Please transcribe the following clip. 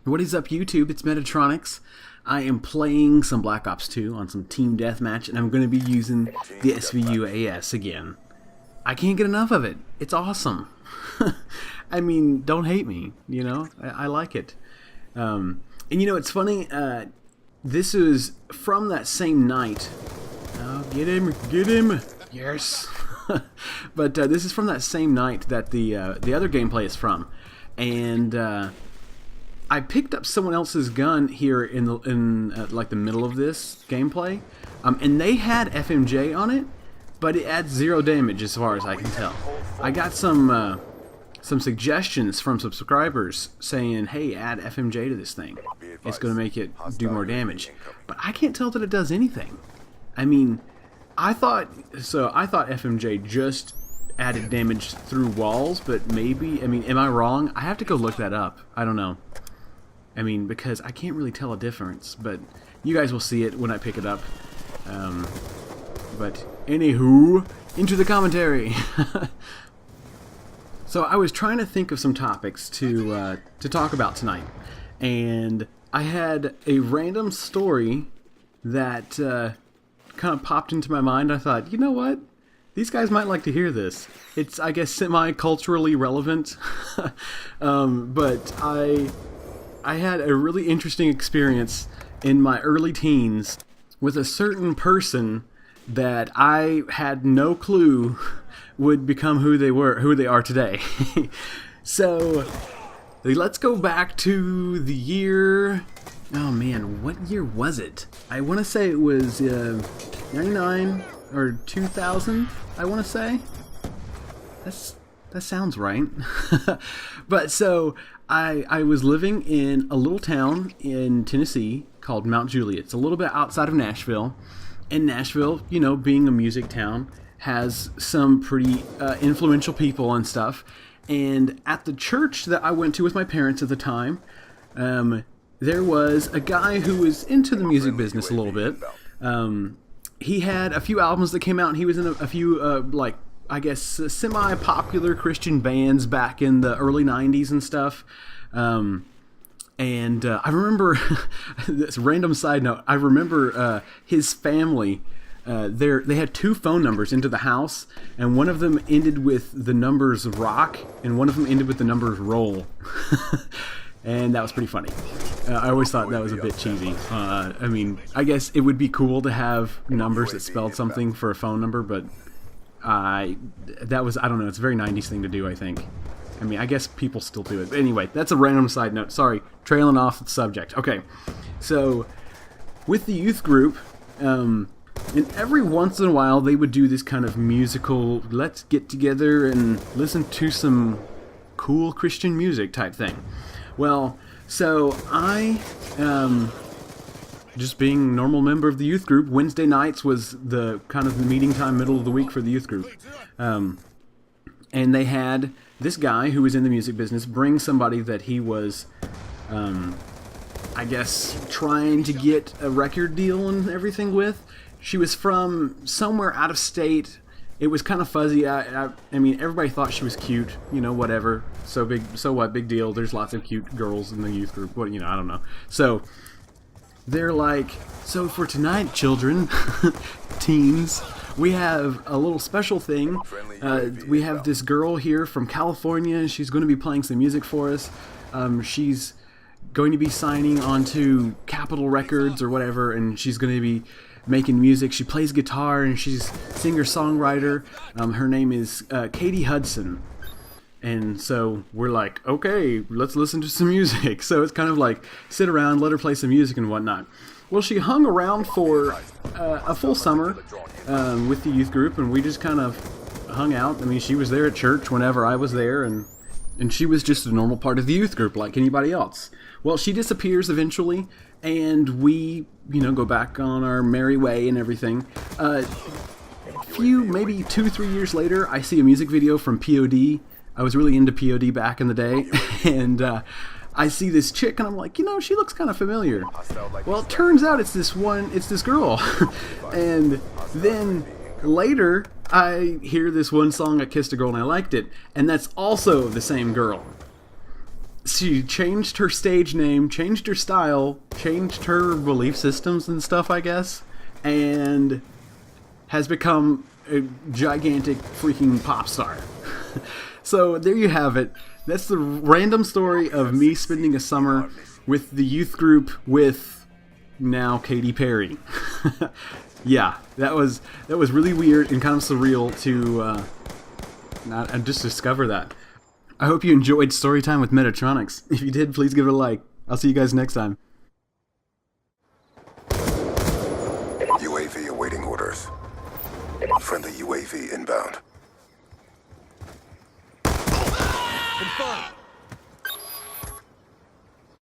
What is up, YouTube? It's Metatronics. I am playing some Black Ops 2 on some Team Deathmatch, and I'm going to be using the SVU AS again. I can't get enough of it. It's awesome. I mean, don't hate me, you know? I like it. And you know, it's funny, this is from that same night. Oh, get him, get him! Yes! But this is from that same night that the other gameplay is from. And I picked up someone else's gun here in like the middle of this gameplay, and they had FMJ on it, but it adds 0 damage as far as I can tell. I got some suggestions from subscribers saying, "Hey, add FMJ to this thing. It's going to make it do more damage." But I can't tell that it does anything. I mean, I thought FMJ just added damage through walls, but maybe, I mean, am I wrong? I have to go look that up. I don't know. I mean, because I can't really tell a difference, but you guys will see it when I pick it up. But anywho, into the commentary. So I was trying to think of some topics to talk about tonight, and I had a random story that kind of popped into my mind. I thought, you know what? These guys might like to hear this. It's, I guess, semi-culturally relevant, but I had a really interesting experience in my early teens with a certain person that I had no clue would become who they are today. So let's go back to the year. Oh man, what year was it? I want to say it was 99 or 2000. I want to say that sounds right. But so I was living in a little town in Tennessee called Mount Juliet. It's a little bit outside of Nashville. And Nashville, you know, being a music town, has some pretty influential people and stuff. And at the church that I went to with my parents at the time, there was a guy who was into the music business a little bit. He had a few albums that came out, and he was in a few, like, I guess, semi-popular Christian bands back in the early 90s and stuff. And I remember, this random side note, I remember his family, they had 2 phone numbers into the house, and one of them ended with the numbers rock, and one of them ended with the numbers roll. And that was pretty funny. I always thought that was a bit cheesy. I mean, I guess it would be cool to have numbers that spelled something for a phone number, but that was, I don't know, it's a very 90s thing to do, I think. I mean, I guess people still do it. But anyway, that's a random side note. Sorry, trailing off the subject. Okay, so with the youth group, and every once in a while they would do this kind of musical, let's get together and listen to some cool Christian music type thing. Well, so I, just being a normal member of the youth group, Wednesday nights was the kind of the meeting time, middle of the week for the youth group. And they had this guy who was in the music business bring somebody that he was, I guess, trying to get a record deal and everything with. She was from somewhere out of state. It was kind of fuzzy. I mean, everybody thought she was cute, you know, whatever. So what, big deal. There's lots of cute girls in the youth group. What, you know, I don't know. So they're like, so for tonight, children, teens, we have a little special thing. We have this girl here from California. She's going to be playing some music for us. She's going to be signing onto Capitol Records or whatever, and she's going to be making music. She plays guitar, and she's singer-songwriter. Her name is Katy Hudson. And so we're like, okay, let's listen to some music. So it's kind of like, sit around, let her play some music and whatnot. Well, she hung around for a full summer with the youth group, and we just kind of hung out. I mean, she was there at church whenever I was there, and she was just a normal part of the youth group like anybody else. Well, she disappears eventually, and we, you know, go back on our merry way and everything. Maybe 2-3 years later, I see a music video from POD. I was really into POD back in the day, and I see this chick, and I'm like, you know, she looks kind of familiar. Well, it turns out it's this girl. And then later, I hear this one song, I Kissed a Girl and I Liked It, and that's also the same girl. she changed her stage name, changed her style, changed her belief systems and stuff, I guess, and has become a gigantic freaking pop star. So there you have it. That's the random story of me spending a summer with the youth group with now Katy Perry. Yeah, that was really weird and kind of surreal to not just discover that. I hope you enjoyed Storytime with Metatronics. If you did, please give it a like. I'll see you guys next time. UAV awaiting orders. Friendly UAV inbound. Confirmed.